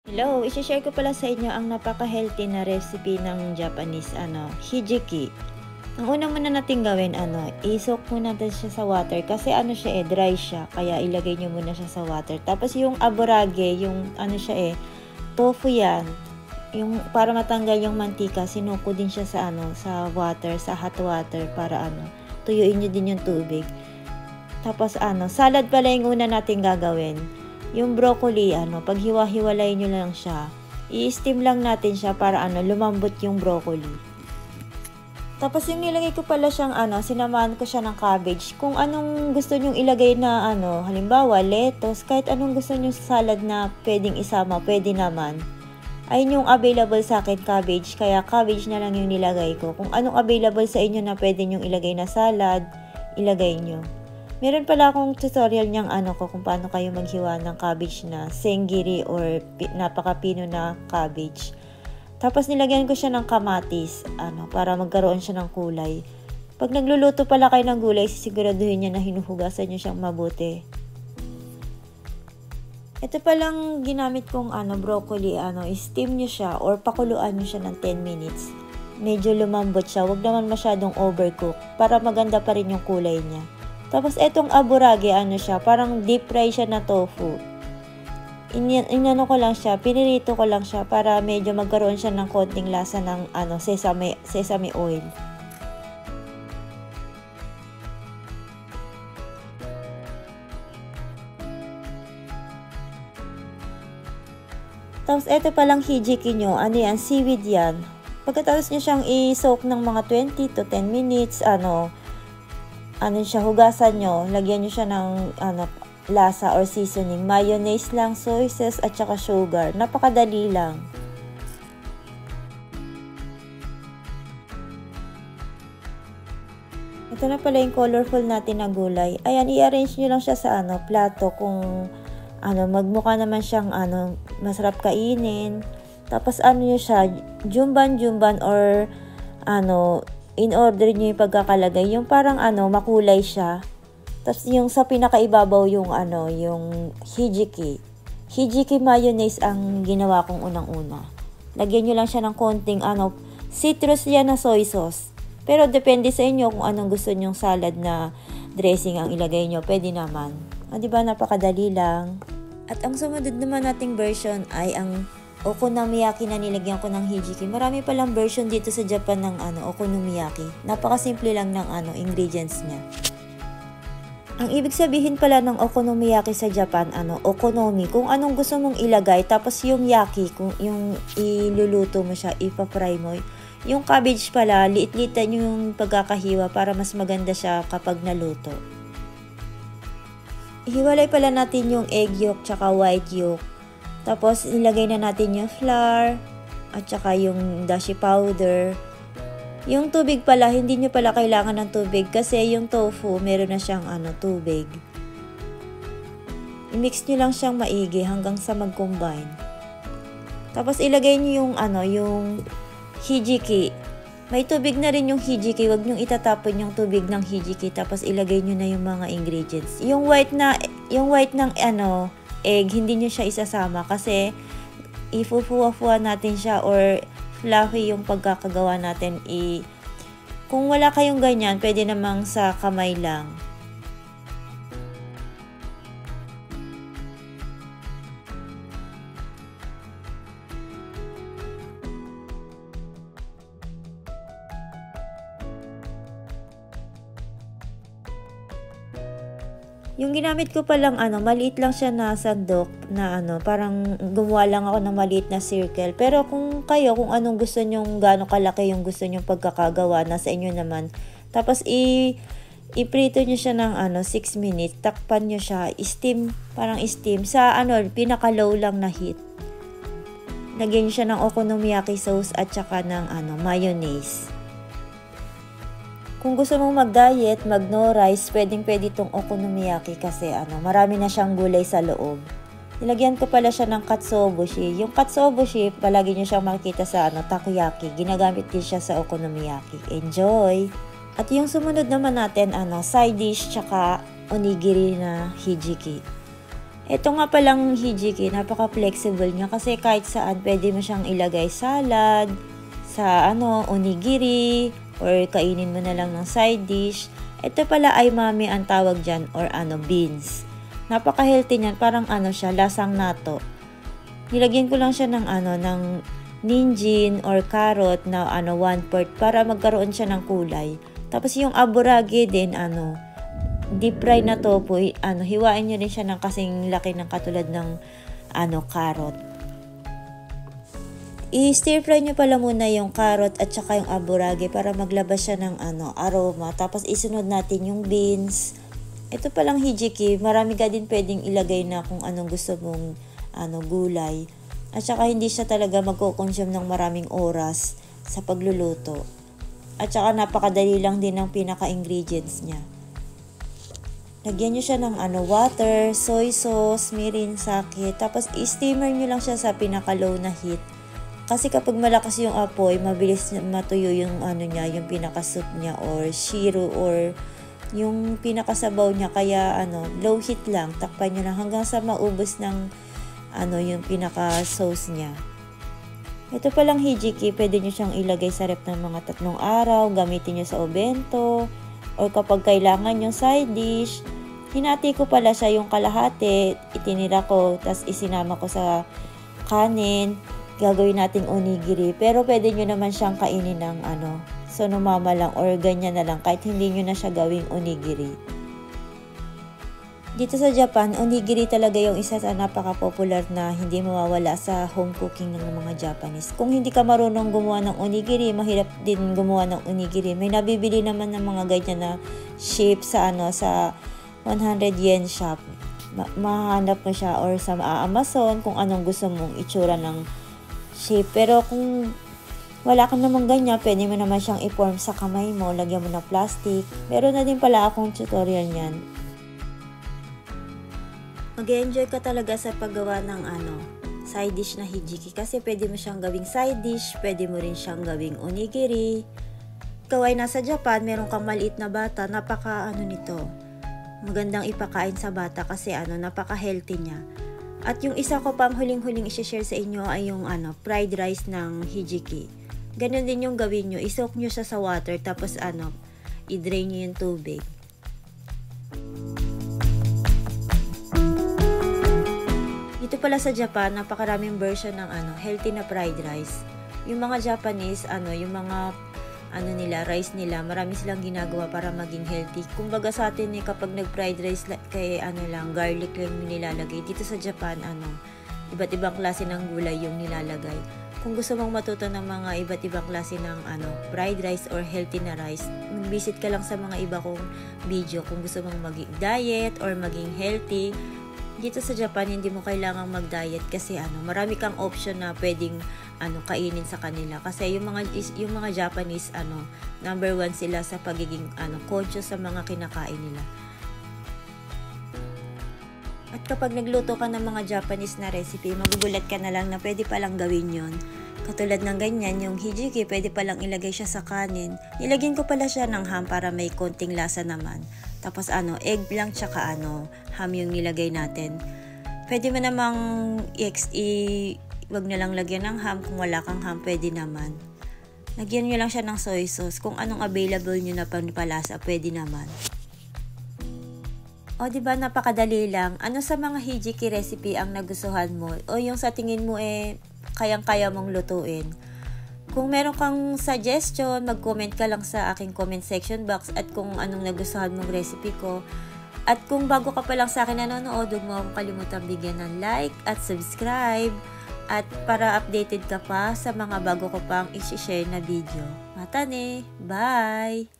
Hello, i-share ko pala sa inyo ang napaka-healthy na recipe ng Japanese hijiki. Ang una muna natin gawin i-soak muna natin siya sa water kasi siya dry siya, kaya ilagay niyo muna siya sa water. Tapos yung aborage, yung tofu yan, yung para matanggal yung mantika, sinuko din siya sa sa water, sa hot water para tuyuin niyo din yung tubig. Tapos salad pala yung una natin gagawin. Yung broccoli, paghiwa-hiwalay nyo lang siya. I-steam lang natin siya para lumambot yung broccoli. Tapos yung nilagay ko pala siyang sinamahan ko siya ng cabbage. Kung anong gusto nyong ilagay na halimbawa, lettuce, kahit anong gusto nyong salad na pwedeng isama, pwede naman. Ayun yung available sa akin, cabbage. Kaya cabbage na lang yung nilagay ko. Kung anong available sa inyo na pwede nyong ilagay na salad, ilagay nyo. Meron pala akong tutorial niyang kung paano kayo maghiwa ng cabbage na senggiri or napaka-pino na cabbage. Tapos nilagyan ko siya ng kamatis, para magkaroon siya ng kulay. Pag nagluluto pala kayo ng gulay, sisiguraduhin niyo na hinuhugasan niyo siyang mabuti. Ito palang ginamit kong broccoli, steam niyo siya or pakuluan niyo siya ng 10 minutes. Medyo lumambot siya, wag naman masyadong overcook para maganda pa rin yung kulay niya. Tapos etong aborage, siya, parang deep fry siya na tofu. Inano ko lang siya, pinirito ko lang siya para medyo magkaroon siya ng konting lasa ng sesame oil. Tapos eto palang hijiki nyo, yan, seaweed yan. Pagkatapos nyo siyang i-soak ng mga 20 to 10 minutes, siya, hugasan nyo, lagyan nyo siya ng lasa or seasoning, mayonnaise lang, soy sauce at saka sugar. Napakadali lang. Ito na pala yung colorful natin na gulay. Ayan, i-arrange nyo lang siya sa plato kung magmukha naman siyang masarap kainin. Tapos nyo siya, jumban or in order nyo yung pagkakalagay, yung parang makulay siya. Tapos yung sa pinakaibabaw yung yung hijiki. Hijiki mayonnaise ang ginawa kong unang-una. Lagyan nyo lang siya ng konting citrus yan na soy sauce. Pero depende sa inyo kung anong gusto nyong salad na dressing ang ilagay nyo. Pwede naman. Diba, napakadali lang. At ang sumunod naman nating version ay ang okonomiyaki na nilagyan ko ng hijiki. Marami palang version dito sa Japan ng okonomiyaki. Napakasimple lang ng ingredients niya. Ang ibig sabihin pala ng okonomiyaki sa Japan, okonomi, kung anong gusto mong ilagay, tapos yung yaki, kung yung iluluto mo siya, ipapry mo. Yung cabbage pala, liit-liitan yung pagkakahiwa para mas maganda siya kapag naluto. Ihiwalay pala natin yung egg yolk tsaka white yolk. Tapos, ilagay na natin yung flour at saka yung dashi powder. Yung tubig pala, hindi nyo pala kailangan ng tubig kasi yung tofu, meron na siyang tubig. I-mix nyo lang siyang maigi hanggang sa mag-combine. Tapos, ilagay nyo yung hijiki. May tubig na rin yung hijiki. Huwag nyo itatapon yung tubig ng hijiki. Tapos, ilagay nyo na yung mga ingredients. Yung white ng egg, hindi nyo siya isasama kasi ifufuwa-fuwa natin siya or fluffy yung pagkakagawa natin. Kung wala kayong ganyan, pwede namang sa kamay lang. Yung ginamit ko palang maliit lang siya na sandok na parang gumawa lang ako ng maliit na circle. Pero kung kung anong gusto nyong, gaano kalaki yung gusto nyong pagkakagawa, nasa inyo naman. Tapos iprito nyo siya ng 6 minutes, takpan nyo siya, steam, parang steam, sa pinaka-low lang na heat. Lagyan nyo siya ng okonomiyaki sauce at saka ng mayonnaise. Kung gusto mong mag-diet, mag-no rice, pwedeng-pwede itong okonomiyaki kasi marami na siyang gulay sa loob. Nilagyan ko pala siya ng katsuobushi. Yung katsuobushi, palagi nyo siyang makikita sa takoyaki. Ginagamit din siya sa okonomiyaki. Enjoy! At yung sumunod naman natin, side dish tsaka onigiri na hijiki. Ito nga palang hijiki, napaka-flexible niya kasi kahit saan pwede mo siyang ilagay salad, sa onigiri, or kainin mo na lang ng side dish. Ito pala ay mami ang tawag dyan, or beans. Napaka-healthy niyan, parang siya, lasang nato. Nilagyan ko lang siya ng ng ninjin or carrot na 1/4 para magkaroon siya ng kulay. Tapos yung aburage din deep fry na tofu, hiwain nyo din siya ng kasing laki ng katulad ng carrot. I-stir fry nyo pala muna yung carrot at saka yung aburage para maglabas siya ng aroma. Tapos isunod natin yung beans. Ito palang hijiki, marami ka din pwedeng ilagay na kung anong gusto mong gulay. At saka hindi siya talaga magko-consume ng maraming oras sa pagluluto. At saka napakadali lang din ng pinaka-ingredients niya. Lagyan nyo siya ng water, soy sauce, mirin, sake. Tapos i-steamer nyo lang siya sa pinaka-low na heat. Kasi kapag malakas yung apoy, mabilis matuyo yung niya, yung pinaka-soup niya or shiro or yung pinakasabaw niya. Kaya low heat lang. Takpan nyo lang hanggang sa maubos ng yung pinaka-sauce niya. Ito palang hijiki, pwede nyo siyang ilagay sa ref ng mga 3 araw. Gamitin nyo sa obento. Or kapag kailangan yung side dish, hinati ko pala siya yung kalahati, itinira ko, tas isinama ko sa kanin, gagawin nating onigiri. Pero pwede nyo naman siyang kainin ng sonomama lang or ganyan na lang, kahit hindi nyo na siya gawing onigiri. Dito sa Japan, onigiri talaga yung isa sa napaka-popular na hindi mawawala sa home cooking ng mga Japanese. Kung hindi ka marunong gumawa ng onigiri, mahirap din gumawa ng onigiri. May nabibili naman ng mga ganyan na shape sa sa 100 yen shop. Mahanap mo siya or sa Amazon kung anong gusto mong itsura ng shape. Pero kung wala ka namang ganyan, pwede mo naman siyang i-form sa kamay mo, lagyan mo ng plastic. Meron na din pala akong tutorial niyan. Mag-enjoy ka talaga sa paggawa ng side dish na hijiki kasi pwede mo siyang gawing side dish, pwede mo rin siyang gawing onigiri. Ikaw ay nasa Japan, meron kang maliit na bata, napaka nito. Magandang ipakain sa bata kasi napaka-healthy niya. At yung isa ko pang huling-huling i-share sa inyo ay yung fried rice ng hijiki. Ganun din yung gawin nyo, isoak nyo siya sa water tapos i-drain nyo yung tubig. Dito pala sa Japan, napakaraming version ng healthy na fried rice. Yung mga Japanese, yung mga nila, rice nila, marami silang ginagawa para maging healthy. Kumbaga sa atin kapag nag-fried rice kay lang, garlic lang yung nilalagay. Dito sa Japan, iba't ibang klase ng gulay yung nilalagay. Kung gusto mong matuto ng mga iba't ibang klase ng fried rice or healthy na rice, mag-visit ka lang sa mga iba kong video kung gusto mong maging diet or maging healthy. Dito sa Japan, hindi mo kailangang mag-diet kasi marami kang option na pwedeng kainin sa kanila. Kasi yung mga Japanese number 1 sila sa pagiging conscious sa mga kinakain nila. At kapag nagluto ka ng mga Japanese na recipe, magugulat ka na lang na pwede palang gawin yon. Katulad ng ganyan, yung hijiki, pwede palang ilagay siya sa kanin. Nilagyan ko pala siya ng ham para may konting lasa naman. Tapos egg lang tsaka ham yung nilagay natin. Pwede mo namang wag na lang lagyan ng ham. Kung wala kang ham, pwede naman. Lagyan nyo lang siya ng soy sauce. Kung anong available nyo na panipalasa, pwede naman. O diba, napakadali lang. Ano sa mga hijiki recipe ang nagustuhan mo? O yung sa tingin mo kayang-kaya mong lutuin? Kung meron kang suggestion, mag-comment ka lang sa aking comment section box at kung anong nagustuhan mong recipe ko. At kung bago ka pa lang sa akin nanonood, huwag mo akong kalimutan bigyan ng like at subscribe. At para updated ka pa sa mga bago ko pang i-share na video. Matane! Bye!